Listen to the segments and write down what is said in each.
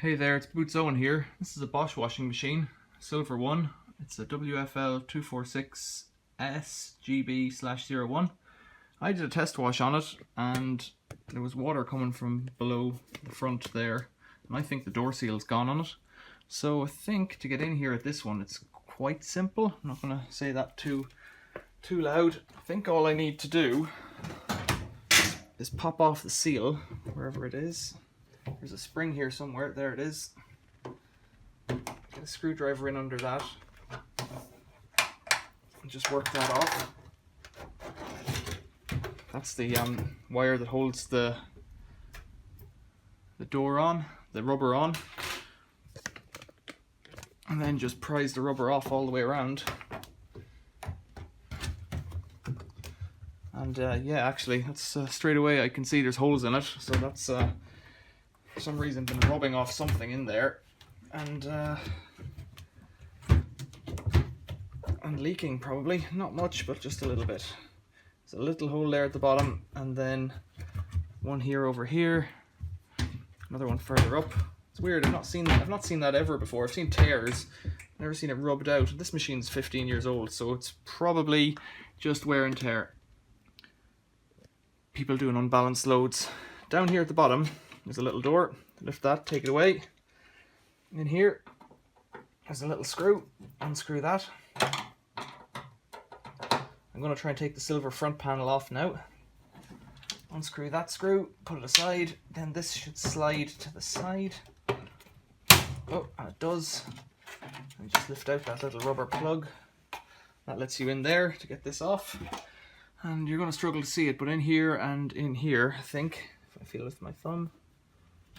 Hey there, it's Boots Owen here. This is a Bosch washing machine, silver one. It's a WFL 246SGB/01. I did a test wash on it and there was water coming from below the front there, and I think the door seal's gone on it. So I think to get in here at this one, it's quite simple. I'm not going to say that too loud. I think all I need to do is pop off the seal, wherever it is. There's a spring here somewhere, there it is. Get a screwdriver in under that and just work that off. That's the wire that holds the door on, the rubber on. And then just prise the rubber off all the way around. And yeah, actually, that's straight away I can see there's holes in it, so that's for some reason been rubbing off something in there and leaking probably. Not much, but just a little bit. There's a little hole there at the bottom, and then one here over here, another one further up. It's weird, I've not seen that ever before. I've seen tears, never seen it rubbed out. This machine's 15 years old, so it's probably just wear and tear. People doing unbalanced loads. Down here at the bottom there's a little door. Lift that, take it away. In here there's a little screw. Unscrew that. I'm going to try and take the silver front panel off now. Unscrew that screw, put it aside. Then this should slide to the side. Oh, and it does. And just lift out that little rubber plug. That lets you in there to get this off. And you're going to struggle to see it, but in here and in here, I think, if I feel with my thumb,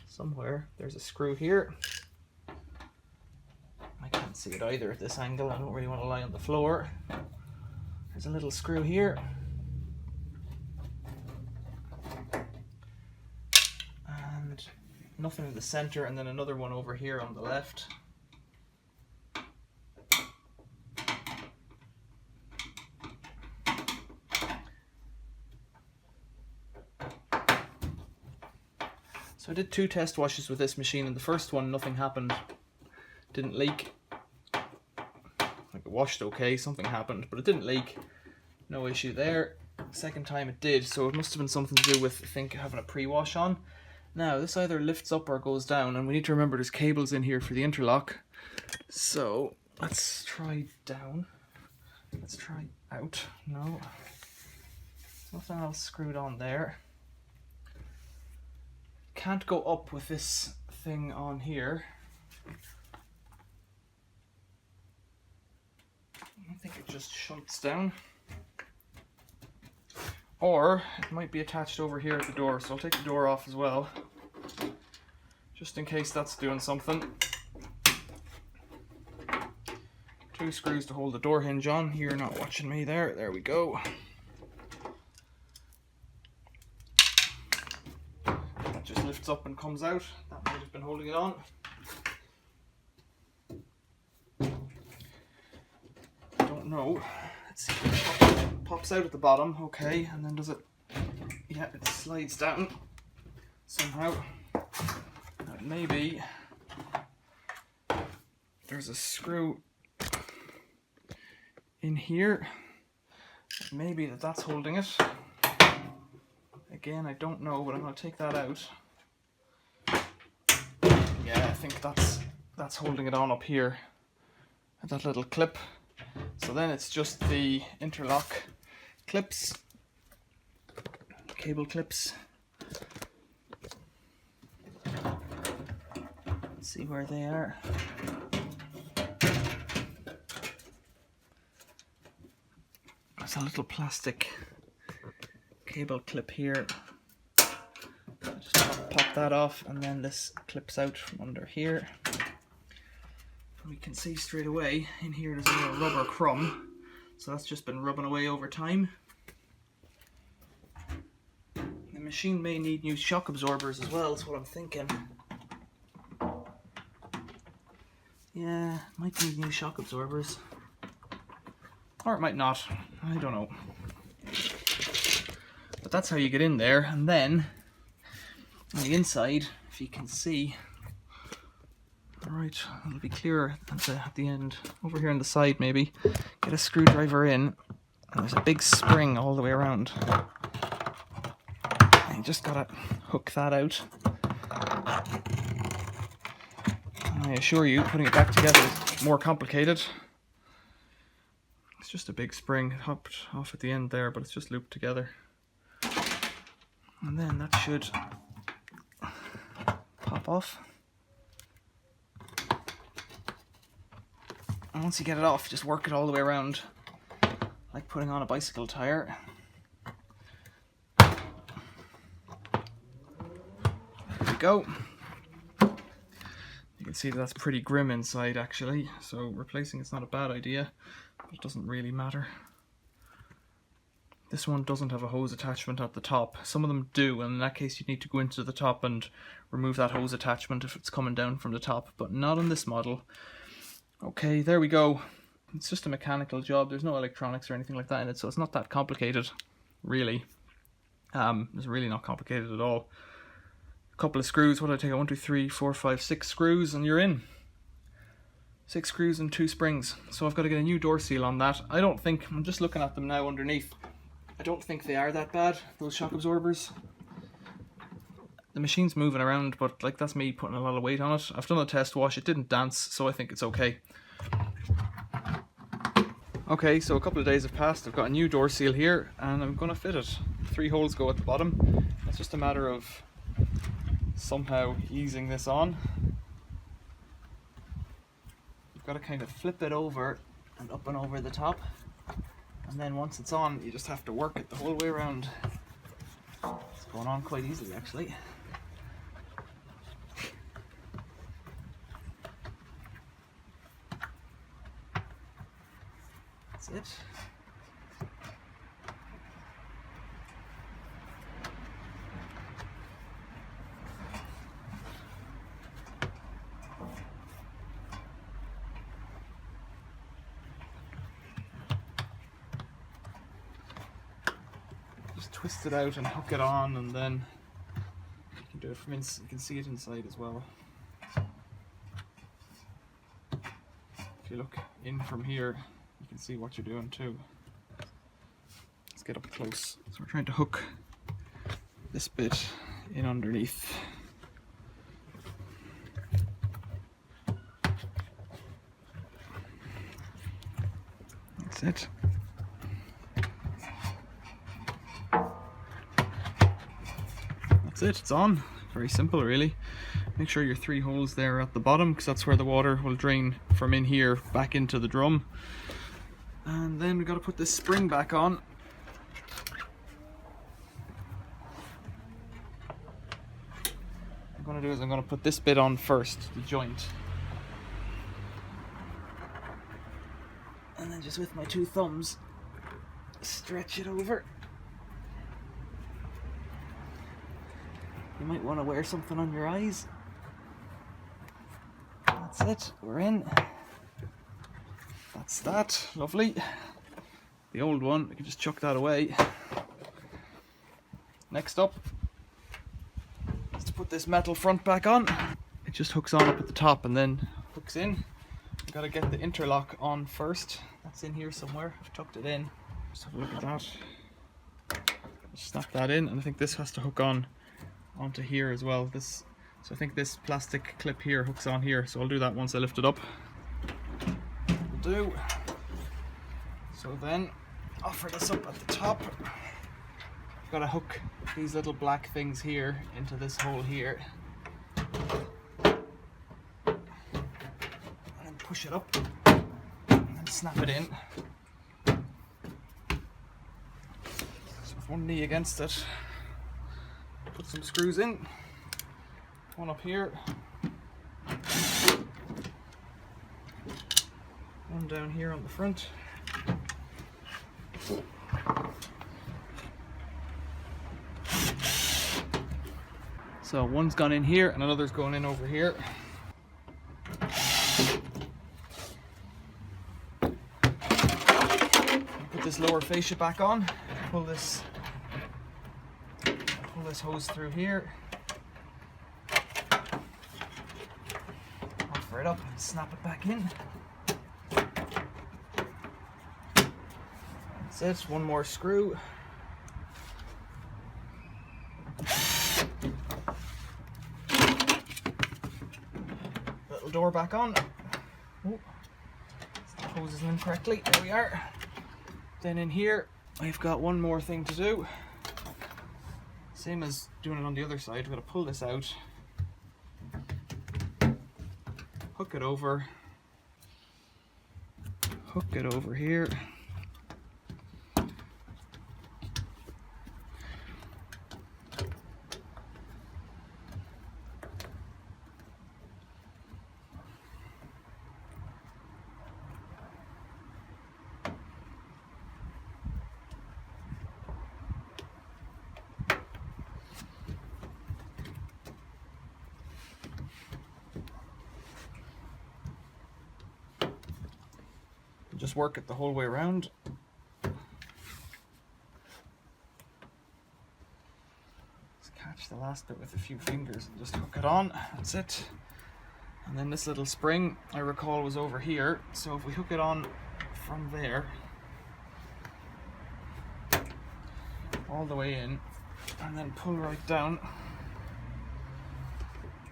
somewhere, there's a screw here. I can't see it either at this angle. I don't really want to lie on the floor. There's a little screw here. And nothing in the center, and then another one over here on the left. So I did 2 test washes with this machine. In the first one, nothing happened. Didn't leak. Like it washed okay, something happened, but it didn't leak. No issue there. Second time it did, so it must have been something to do with, I think, having a pre-wash on. Now, this either lifts up or goes down, and we need to remember there's cables in here for the interlock. So, let's try down. Let's try out. No. Nothing else screwed on there. Can't go up with this thing on here. I think it just shunts down. Or it might be attached over here at the door, so I'll take the door off as well, just in case that's doing something. 2 screws to hold the door hinge on. You're not watching me there. There we go. That just lifts up and comes out. That might have been holding it on. Don't know. Let's see. Pops out at the bottom, okay, and then does it? Yeah, it slides down somehow. Maybe there's a screw in here. Maybe that's holding it. Again, I don't know, but I'm going to take that out. Yeah, I think that's holding it on up here at that little clip. So then it's just the interlock clips, cable clips. Let's see where they are. There's a little plastic cable clip here. Just pop that off, and then this clips out from under here. We can see straight away in here there's a little rubber crumb, so that's just been rubbing away over time. The machine may need new shock absorbers as well, is what I'm thinking. Yeah, might need new shock absorbers. Or it might not, I don't know. But that's how you get in there, and then on the inside, if you can see, Alright, it'll be clearer at the end. Over here on the side maybe. Get a screwdriver in, and there's a big spring all the way around. And you just gotta hook that out. And I assure you, putting it back together is more complicated. It's just a big spring. It hopped off at the end there, but it's just looped together. And then that should pop off. And once you get it off, just work it all the way around, like putting on a bicycle tire. There we go. You can see that that's pretty grim inside actually, so replacing it's not a bad idea, but it doesn't really matter. This one doesn't have a hose attachment at the top. Some of them do, and in that case you need to go into the top and remove that hose attachment if it's coming down from the top, but not on this model. Okay, there we go. It's just a mechanical job. There's no electronics or anything like that in it, so it's not that complicated, really. It's really not complicated at all. A couple of screws. What did I take? 1, 2, 3, 4, 5, 6 screws, and you're in. 6 screws and 2 springs. So I've got to get a new door seal on that. I don't think, I'm just looking at them now underneath. I don't think they are that bad, those shock absorbers. The machine's moving around, but like that's me putting a lot of weight on it. I've done a test wash, it didn't dance, so I think it's okay. Okay, so a couple of days have passed. I've got a new door seal here, and I'm going to fit it. 3 holes go at the bottom. It's just a matter of somehow easing this on. You've got to kind of flip it over and up and over the top. And then once it's on, you just have to work it the whole way around. It's going on quite easily actually. That's it. Just twist it out and hook it on, and then you can do it from inside. You can see it inside as well. If you look in from here, you can see what you're doing too. Let's get up close. So we're trying to hook this bit in underneath. That's it. That's it, it's on. Very simple really. Make sure your 3 holes there at the bottom, because that's where the water will drain from in here back into the drum. And then we've got to put this spring back on. What I'm going to do is I'm going to put this bit on first, the joint. And then just with my 2 thumbs, stretch it over. You might want to wear something on your eyes. That's it, we're in. That's that, lovely. The old one, we can just chuck that away. Next up, let's put this metal front back on. It just hooks on up at the top and then hooks in. We've got to get the interlock on first. That's in here somewhere, I've tucked it in. Just have a look at that. Just snap that in, and I think this has to hook on onto here as well. So I think this plastic clip here hooks on here, so I'll do that once I lift it up. Will do. So then offer this up at the top. I've got to hook these little black things here into this hole here, and then push it up and then snap it in. So with one knee against it, put some screws in. One up here, one down here on the front. So one's gone in here and another's going in over here. Put this lower fascia back on, pull this hose through here. cover it up and snap it back in. That's it, one more screw. Little door back on. Oh, the hose isn't in correctly. There we are. Then in here, I've got one more thing to do. Same as doing it on the other side. I'm going to pull this out, hook it over here. Just work it the whole way around. Just catch the last bit with a few fingers and just hook it on. That's it. And then this little spring, I recall, was over here. So if we hook it on from there all the way in and then pull right down,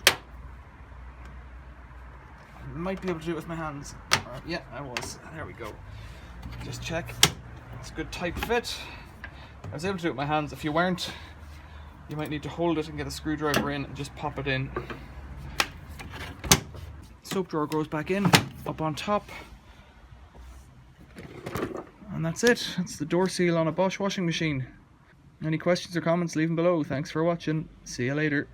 I might be able to do it with my hands. Yeah, I was. There we go. Just check. It's a good tight fit. I was able to do it with my hands. If you weren't, you might need to hold it and get a screwdriver in and just pop it in. Soap drawer goes back in, up on top. And that's it. That's the door seal on a Bosch washing machine. Any questions or comments, leave them below. Thanks for watching. See you later.